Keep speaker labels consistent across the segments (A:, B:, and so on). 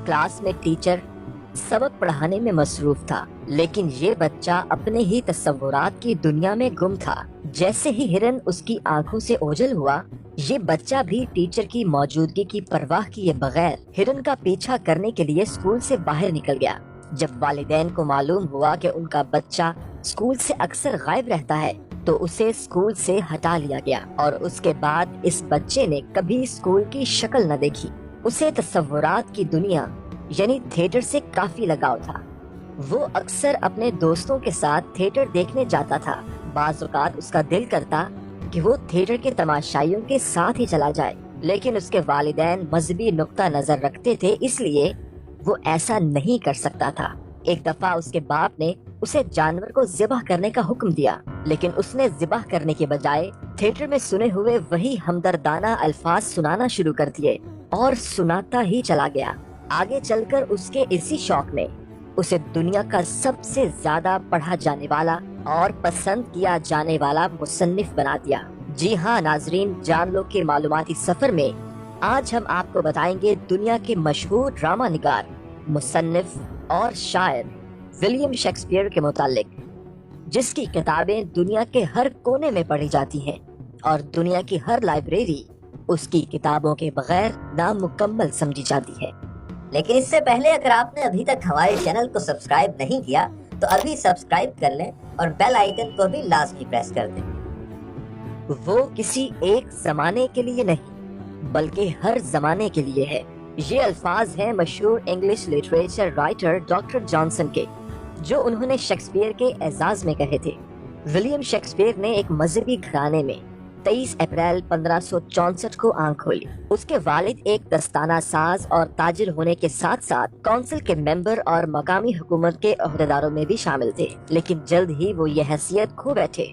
A: Class में teacher सबक पढ़ाने में मसरूफ था, लेकिन ये बच्चा अपने ही तस्वुरात की दुनिया में गुम था। जैसे ही हिरन उसकी आंखों से ओझल हुआ, ये बच्चा भी टीचर की मौजूदगी की परवाह किए बगैर हिरन का पीछा करने के लिए स्कूल से बाहर निकल गया। जब वालिदैन को मालूम हुआ कि उनका बच्चा स्कूल से अक्सर गायब रहता है, तो उसे स्कूल से हटा लिया गया और उसके बाद इस बच्चे ने कभी स्कूल की शक्ल न देखी। उसे तस्वुरात की दुनिया यानी थिएटर से काफी लगाव था। वो अक्सर अपने दोस्तों के साथ थिएटर देखने जाता था। बाज़ औक़ात उसका दिल करता कि वो थिएटर के तमाशाइयों के साथ ही चला जाए, लेकिन उसके वालिदैन मजहबी नुक्ता नजर रखते थे, इसलिए वो ऐसा नहीं कर सकता था। एक दफा उसके बाप ने उसे जानवर को ज़िबह करने का हुक्म दिया, लेकिन उसने ज़िबह करने के बजाय थिएटर में सुने हुए वही हमदर्दाना अल्फाज सुनाना शुरू कर दिए और सुनाता ही चला गया। आगे चलकर उसके इसी शौक ने उसे दुनिया का सबसे ज्यादा पढ़ा जाने वाला और पसंद किया जाने वाला मुसन्निफ बना दिया। जी हाँ नाजरीन, जान लो के मालूमाती सफर में आज हम आपको बताएंगे दुनिया के मशहूर ड्रामा निगार, मुसन्निफ और शायर विलियम शेक्सपियर के मुतालिक, जिसकी किताबें दुनिया के हर कोने में पढ़ी जाती हैं और दुनिया की हर लाइब्रेरी उसकी किताबों के बगैर नामुकम्मल समझी जाती है।
B: लेकिन इससे पहले अगर आपने अभी तक हमारे चैनल को सब्सक्राइब नहीं किया तो अभी सब्सक्राइब कर लें और बेल आइकन को भी लाजमी प्रेस कर दें।
A: वो किसी एक जमाने के लिए नहीं बल्कि हर जमाने के लिए है। ये अल्फाज हैं मशहूर English literature writer doctor Johnson के, जो उन्होंने शेक्सपियर के एजाज में कहे थे। विलियम शेक्सपियर ने एक मजहबी घराने में 23 अप्रैल 1564 को आंख खोली। उसके वालिद एक दस्ताना साज और ताजिर होने के साथ साथ काउंसिल के मेंबर और मकामी हुकूमत के ओहदेदारों में भी शामिल थे, लेकिन जल्द ही वो ये हैसियत खो बैठे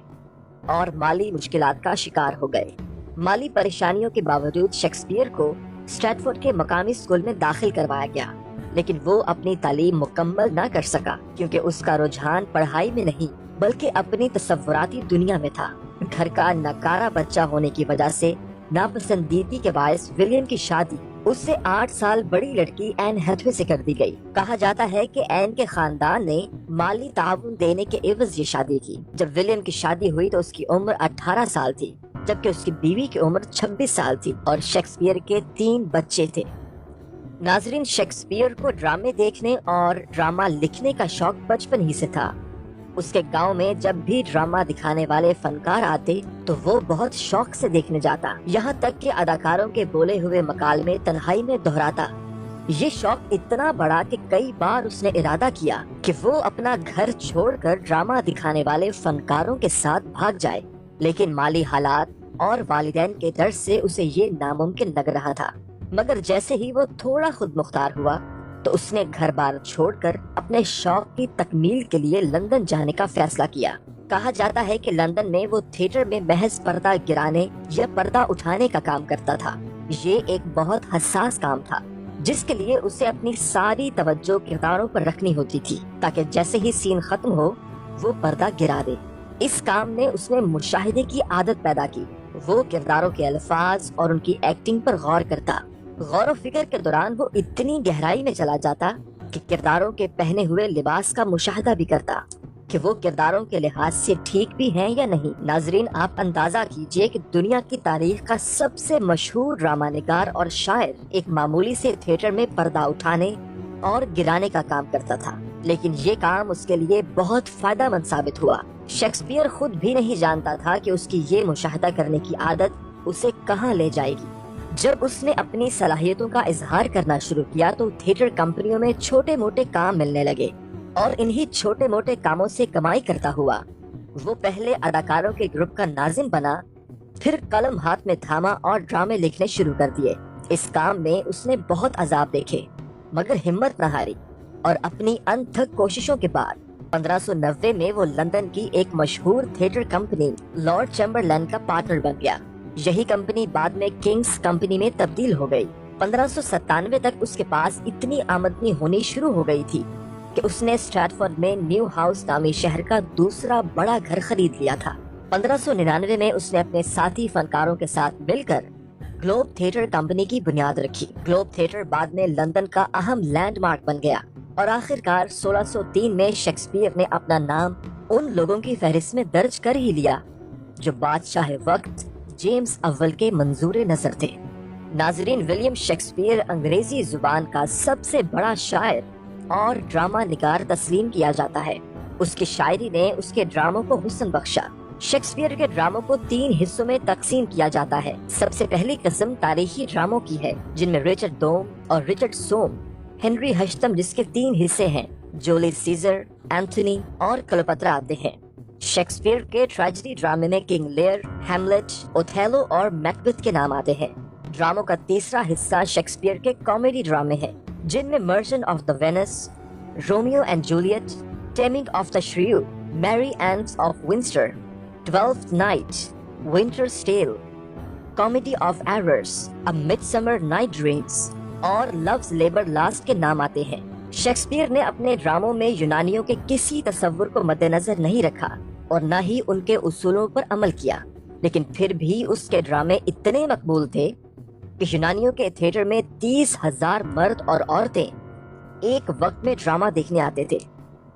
A: और माली मुश्किलात का शिकार हो गए। माली परेशानियों के बावजूद शेक्सपियर को स्ट्रैटफोर्ड के मकामी स्कूल में दाखिल करवाया गया, लेकिन वो अपनी तालीम मुकम्मल न कर सका क्योंकि उसका रुझान पढ़ाई में नहीं बल्कि अपनी तस्वुराती दुनिया में था। घर का नकारा बच्चा होने की वजह से नापसंदीदगी के बायस विलियम की शादी उससे 8 साल बड़ी लड़की एन हैथवे से कर दी गई। कहा जाता है कि एन के खानदान ने माली ताउन देने के एवज ये शादी की। जब विलियम की शादी हुई तो उसकी उम्र 18 साल थी, जबकि उसकी बीवी की उम्र 26 साल थी और शेक्सपियर के 3 बच्चे थे। नाजरीन, शेक्सपियर को ड्रामे देखने और ड्रामा लिखने का शौक बचपन ही से था। उसके गांव में जब भी ड्रामा दिखाने वाले फनकार आते तो वो बहुत शौक से देखने जाता, यहाँ तक कि अदाकारों के बोले हुए मकालमे तन्हाई में दोहराता। ये शौक इतना बड़ा कि कई बार उसने इरादा किया कि वो अपना घर छोड़कर ड्रामा दिखाने वाले फनकारों के साथ भाग जाए, लेकिन माली हालात और वालिदैन के डर से उसे ये नामुमकिन लग रहा था। मगर जैसे ही वो थोड़ा खुद मुख्तार हुआ तो उसने घर बार छोड़कर अपने शौक की तकमील के लिए लंदन जाने का फैसला किया। कहा जाता है कि लंदन में वो थिएटर में महज पर्दा गिराने या पर्दा उठाने का काम करता था। ये एक बहुत हसास काम था, जिसके लिए उसे अपनी सारी तवज्जो किरदारों पर रखनी होती थी ताकि जैसे ही सीन खत्म हो वो पर्दा गिरा दे। इस काम ने उसमें मुशाहिदे की आदत पैदा की। वो किरदारों के अल्फाज और उनकी एक्टिंग पर गौर करता। गौर फिक्र के दौरान वो इतनी गहराई में चला जाता कि किरदारों के पहने हुए लिबास का मुशाहिदा भी करता कि वो किरदारों के लिहाज से ठीक भी हैं या नहीं। नाजरीन, आप अंदाजा कीजिए कि दुनिया की तारीख का सबसे मशहूर ड्रामा निगार और शायर एक मामूली से थिएटर में पर्दा उठाने और गिराने का काम करता था, लेकिन ये काम उसके लिए बहुत फायदेमंद साबित हुआ। शेक्सपियर खुद भी नहीं जानता था कि उसकी ये मुशाहिदा करने की आदत उसे कहाँ ले जाएगी। जब उसने अपनी सलाहियतों का इजहार करना शुरू किया तो थिएटर कंपनियों में छोटे मोटे काम मिलने लगे और इन्हीं छोटे मोटे कामों से कमाई करता हुआ वो पहले अदाकारों के ग्रुप का नाजिम बना, फिर कलम हाथ में थामा और ड्रामे लिखने शुरू कर दिए। इस काम में उसने बहुत अजाब देखे मगर हिम्मत न हारी और अपनी अनथक कोशिशों के बाद 1590 में वो लंदन की एक मशहूर थिएटर कंपनी लॉर्ड चैम्बरलैंड का पार्टनर बन गया। यही कंपनी बाद में किंग्स कंपनी में तब्दील हो गई। 1597 तक उसके पास इतनी आमदनी होनी शुरू हो गई थी कि उसने स्ट्रैटफोर्ड में न्यू हाउस नामी शहर का दूसरा बड़ा घर खरीद लिया था। 1599 में उसने अपने साथी फनकारों के साथ मिलकर ग्लोब थिएटर कंपनी की बुनियाद रखी। ग्लोब थिएटर बाद में लंदन का अहम लैंडमार्क बन गया और आखिरकार 1603 में शेक्सपियर ने अपना नाम उन लोगों की फहरिस्त में दर्ज कर ही लिया जो बादशाह वक्त जेम्स अव्वल के मंजूर नजर थे। नाजरीन, विलियम शेक्सपियर अंग्रेजी जुबान का सबसे बड़ा शायर और ड्रामा निगार तस्लीम किया जाता है। उसकी शायरी ने उसके ड्रामों को हुस्न बख्शा। शेक्सपियर के ड्रामों को 3 हिस्सों में तकसीम किया जाता है। सबसे पहली किस्म तारीखी ड्रामों की है, जिनमें रिचर्ड दोम और रिचर्ड सोम, हेनरी हश्तम जिसके 3 हिस्से हैं, जूलियस सीजर, एंथोनी और क्लियोपेट्रा आते हैं। शेक्सपियर के ट्रेजेडी ड्रामे में किंग लियर, हैमलेट, ओथेलो और मैकबेथ के नाम आते हैं। ड्रामों का तीसरा हिस्सा शेक्सपियर के कॉमेडी ड्रामे हैं, जिनमें merchant of the Venice, Romeo and Juliet, taming of the shrew, merry ends of Windsor, twelfth night, winter's tale, comedy of errors, a midsummer night dreams और लव्स लेबर लास्ट के नाम आते हैं। Shakespeare ने अपने ड्रामों में यूनानियों के किसी तस्वुर को मद्देनजर नहीं रखा और न ही उनके उसूलों पर अमल किया, लेकिन फिर भी उसके ड्रामे इतने मकबूल थे कि यूनानियों के थिएटर में 30,000 मर्द और औरतें एक वक्त में ड्रामा देखने आते थे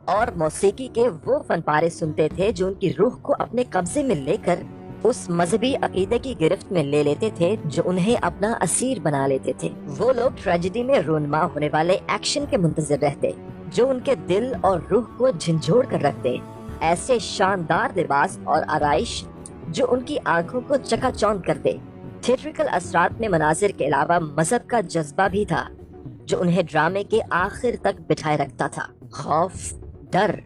A: और मौसीकी के वो फनपारे सुनते थे जो उनकी रूह को अपने कब्जे में लेकर उस मजहबी अकीदे की गिरफ्त में ले लेते थे जो उन्हें अपना असीर बना लेते थे। वो लोग ट्रेजेडी में रोनमा होने वाले एक्शन के मुंतजिर रहते जो उनके दिल और रूह को झंझोड़ कर रखते। ऐसे शानदार लिबास और आराइश जो उनकी आंखों को चकाचौंध करते। थिएट्रिकल असरात में मनाजिर के अलावा मजहब का जज्बा भी था जो उन्हें ड्रामे के आखिर तक बिठाए रखता था। खौफ, डर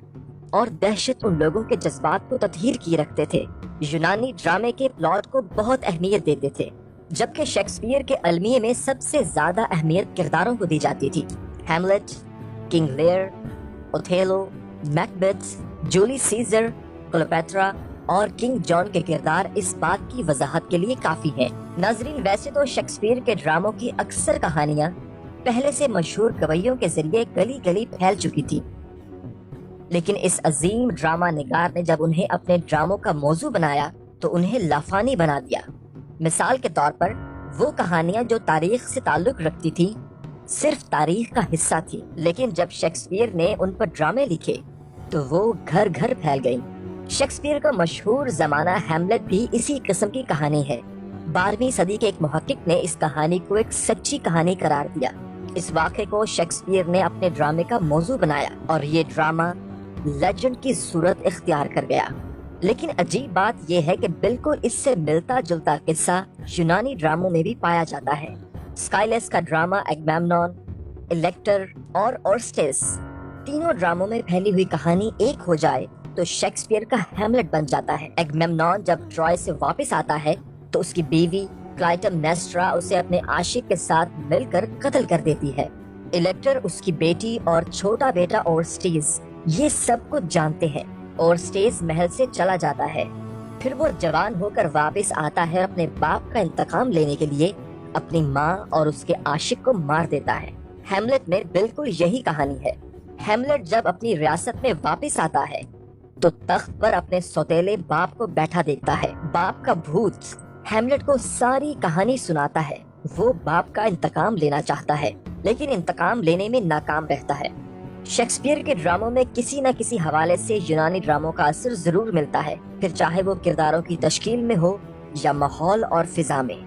A: और दहशत उन लोगों के जज्बात को तत्हीर किए रखते थे। यूनानी ड्रामे के प्लॉट को बहुत अहमियत देते थे, जबकि शेक्सपियर के अलमिये में सबसे ज्यादा अहमियत किरदारों को दी जाती थी। Hamlet, King Lear, Othello, Macbeth, Julius Caesar, Cleopatra और किंग जॉन के किरदार इस बात की वजाहत के लिए काफी हैं। नाजरीन, वैसे तो शेक्सपियर के ड्रामों की अक्सर कहानियां पहले से मशहूर गवैयों के जरिए गली गली फैल चुकी थी, लेकिन इस अजीम ड्रामा निगार ने जब उन्हें अपने ड्रामों का मौजू बनाया तो उन्हें लाफानी बना दिया। मिसाल के तौर पर वो कहानियां जो तारीख से ताल्लुक रखती थी सिर्फ तारीख का हिस्सा थी, लेकिन जब शेक्सपियर ने उन पर ड्रामे लिखे तो वो घर घर फैल गयी। शेक्सपियर का मशहूर जमाना हैमलेट भी इसी किस्म की कहानी है। 12वीं सदी के एक मुहक्किक ने इस कहानी को एक सच्ची कहानी करार दिया। इस वाक़े को शेक्सपियर ने अपने ड्रामे का मौजू बनाया और ये ड्रामा लेजेंड की सूरत इख्तियार कर गया। लेकिन अजीब बात यह है कि बिल्कुल इससे मिलता जुलता किस्सा यूनानी ड्रामों में भी पाया जाता है। स्काइलस का ड्रामा एगमेमनॉन, इलेक्टर और ओर्स्टेस, तीनों ड्रामों में फैली हुई कहानी एक हो जाए तो शेक्सपियर का हैमलेट बन जाता है। एगमेमनॉन जब ट्रॉय से वापस आता है तो उसकी बीवी क्लाइटेमनेस्ट्रा उसे अपने आशिक के साथ मिलकर कत्ल कर देती है। इलेक्टर, उसकी बेटी और छोटा बेटा ओर्स्टेस ये सब कुछ जानते हैं। ओर्स्टेस महल से चला जाता है, फिर वो जवान होकर वापस आता है, अपने बाप का इंतकाम लेने के लिए अपनी माँ और उसके आशिक को मार देता है। हैमलेट में बिल्कुल यही कहानी है। हैमलेट जब अपनी रियासत में वापस आता है तो तख्त पर अपने सौतेले बाप को बैठा देखता है। बाप का भूत हैमलेट को सारी कहानी सुनाता है। वो बाप का इंतकाम लेना चाहता है, लेकिन इंतकाम लेने में नाकाम रहता है। शेक्सपियर के ड्रामों में किसी न किसी हवाले से यूनानी ड्रामों का असर जरूर मिलता है, फिर चाहे वो किरदारों की तश्कील में हो या माहौल और फिजा में।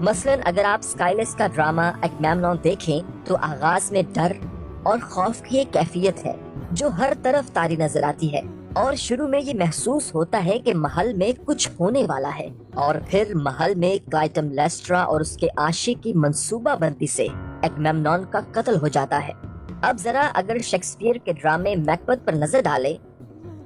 A: मसलन अगर आप स्काइलस का ड्रामा एगमेमनॉन देखें तो आगाज में डर और खौफ की एक कैफियत है जो हर तरफ तारी नजर आती है और शुरू में ये महसूस होता है कि महल में कुछ होने वाला है, और फिर महल में क्लाइटेमनेस्ट्रा और उसके आशिक की मंसूबाबंदी से एगमेमनॉन का कत्ल हो जाता है। अब जरा अगर शेक्सपियर के ड्रामे मैकबेथ पर नजर डालें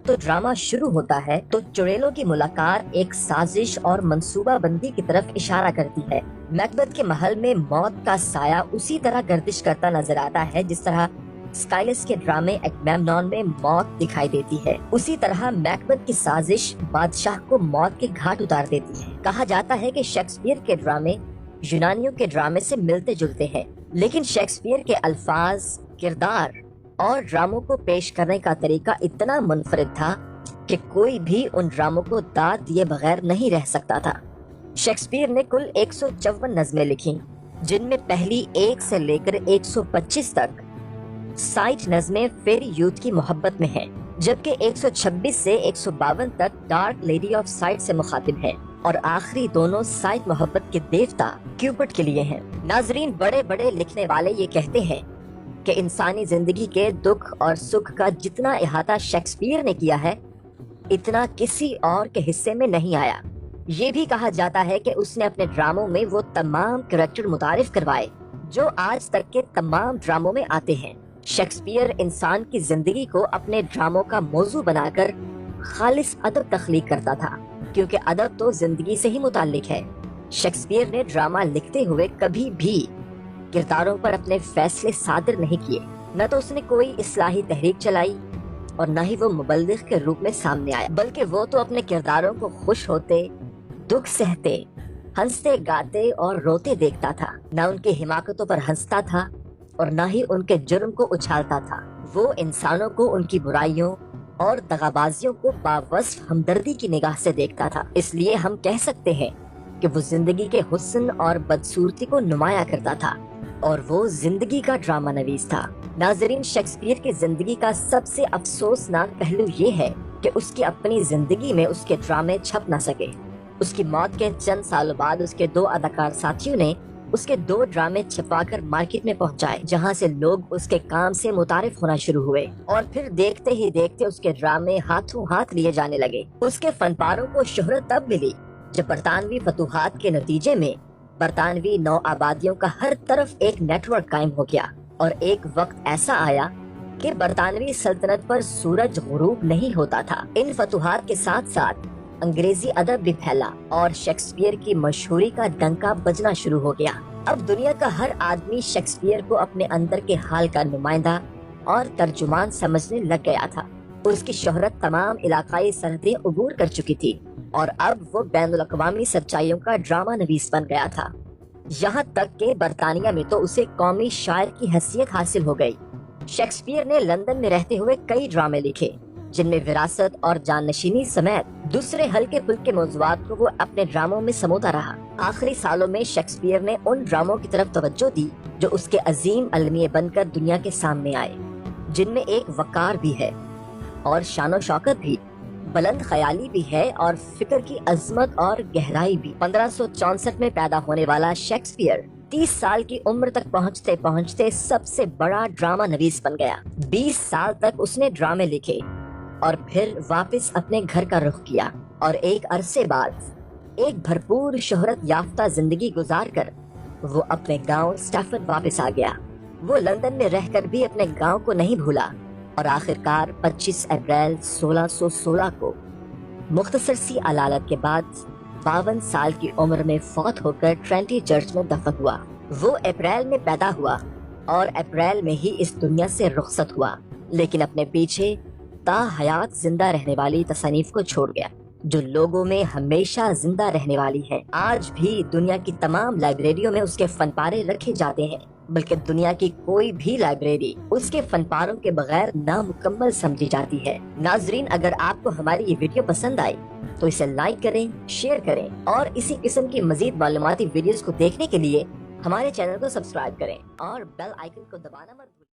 A: तो ड्रामा शुरू होता है तो चुड़ैलों की मुलाकात एक साजिश और मंसूबाबंदी की तरफ इशारा करती है। मैकबेथ के महल में मौत का साया उसी तरह गर्दिश करता नजर आता है जिस तरह स्काइलस के ड्रामे एगमेमनॉन में मौत दिखाई देती है। उसी तरह मैकबेथ की साजिश बादशाह को मौत के घाट उतार देती है। कहा जाता है कि शेक्सपियर के ड्रामे यूनानियों के ड्रामे से मिलते जुलते हैं, लेकिन शेक्सपियर के अल्फाज, किरदार और ड्रामों को पेश करने का तरीका इतना मुनफरिद था कि कोई भी उन ड्रामों को दाद दिए बगैर नहीं रह सकता था। शेक्सपियर ने कुल 154 नज़में लिखी, जिनमें पहली 1 से लेकर 125 तक 60 नज़में फेरी यूथ की मोहब्बत में हैं, जबकि 126 से 152 तक डार्क लेडी ऑफ साइट से मुखातिब है और आखिरी दोनों साइट मोहब्बत के देवता क्यूपिड के लिए हैं। नाजरीन, बड़े बड़े लिखने वाले ये कहते हैं कि इंसानी जिंदगी के दुख और सुख का जितना इहाता शेक्सपियर ने किया है, इतना किसी और के हिस्से में नहीं आया। ये भी कहा जाता है कि उसने अपने ड्रामों में वो तमाम कैरेक्टर मुतारिफ करवाए जो आज तक के तमाम ड्रामों में आते हैं। शेक्सपियर इंसान की जिंदगी को अपने ड्रामों का मौजू बनाकर खालिस अदब तख्लीक करता था, क्योंकि अदब तो जिंदगी से ही मुताल्लिक है। शेक्सपियर ने ड्रामा लिखते हुए कभी भी किरदारों पर अपने फैसले सादर नहीं किए, न तो उसने कोई इस्लाही तहरीक चलाई और न ही वो मुबल्लिग के रूप में सामने आया, बल्कि वो तो अपने किरदारों को खुश होते, दुख सहते, हंसते गाते और रोते देखता था। न उनकी हिमाकतों पर हंसता था और न ही उनके जुर्म को उछालता था। वो इंसानों को उनकी बुराइयों और दगाबाजियों को बावस्फ हमदर्दी की निगाह से देखता था। इसलिए हम कह सकते हैं कि वो जिंदगी के हुस्न और बदसूरती को नुमाया करता था और वो जिंदगी का ड्रामा नवीस था। नाजरीन, शेक्सपियर की जिंदगी का सबसे अफसोसनाक पहलू ये है कि उसकी अपनी जिंदगी में उसके ड्रामे छप न सके। उसकी मौत के चंद सालों बाद उसके 2 अदाकार साथियों ने उसके 2 ड्रामे छपाकर मार्केट में पहुंचाए, जहां से लोग उसके काम से मुतारिफ होना शुरू हुए और फिर देखते ही देखते उसके ड्रामे हाथों हाथ लिए जाने लगे। उसके फनपारों को शोहरत तब मिली जब बरतानवी फतूहात के नतीजे में बरतानवी नौ आबादियों का हर तरफ एक नेटवर्क कायम हो गया और एक वक्त ऐसा आया कि बरतानवी सल्तनत पर सूरज गुरूब नहीं होता था। इन फतूहात के साथ साथ अंग्रेजी अदब भी फैला और शेक्सपियर की मशहूरी का डंका बजना शुरू हो गया। अब दुनिया का हर आदमी शेक्सपियर को अपने अंदर के हाल का नुमाइंदा और तर्जुमान समझने लग गया था। उसकी शोहरत तमाम इलाकाई सरहदें उबूर कर चुकी थी और अब वो बैनुल अक़वामी सच्चाइयों का ड्रामा नवीस बन गया था। यहाँ तक कि बरतानिया में तो उसे कौमी शायर की हैसियत हासिल हो गई। शेक्सपियर ने लंदन में रहते हुए कई ड्रामे लिखे, जिनमें विरासत और जाननशीनी समेत दूसरे हल्के फुल्के मौज़ूआत को वो अपने ड्रामों में समोता रहा। आखिरी सालों में शेक्सपियर ने उन ड्रामों की तरफ तवज्जो दी जो उसके अजीम अलमिये बनकर दुनिया के सामने आए, जिनमें एक वकार भी है और शानो शौकत भी, बुलंद ख्याली भी है और फिक्र की अजमत और गहराई भी। 1564 में पैदा होने वाला शेक्सपियर 30 साल की उम्र तक पहुँचते पहुँचते सबसे बड़ा ड्रामा नवीस बन गया। 20 साल तक उसने ड्रामे लिखे और फिर वापस अपने घर का रुख किया और एक अरसे बाद एक भरपूर शोहरत याफ्ता जिंदगी गुजार कर वो अपने गांव स्टैफर्ड वापस आ गया। वो लंदन में रहकर भी अपने गांव को नहीं भूला और आखिरकार 25 अप्रैल 1616 को मुख्तसर सी अलालत के बाद 52 साल की उम्र में फौत होकर ट्रेंटी चर्च में दफन हुआ। वो अप्रैल में पैदा हुआ और अप्रैल में ही इस दुनिया से रुखसत हुआ, लेकिन अपने पीछे हयात जिंदा रहने वाली तसनीफ को छोड़ गया, जो लोगों में हमेशा जिंदा रहने वाली है। आज भी दुनिया की तमाम लाइब्रेरियों में उसके फनपारे रखे जाते हैं, बल्कि दुनिया की कोई भी लाइब्रेरी उसके फनपारों के बगैर नामुकम्मल समझी जाती है। नाजरीन, अगर आपको हमारी ये वीडियो पसंद आई तो इसे लाइक करें, शेयर करें और इसी किस्म की मजीद मालूमाती वीडियोस को देखने के लिए हमारे चैनल को सब्सक्राइब करें और बेल आइकन को दबाना मत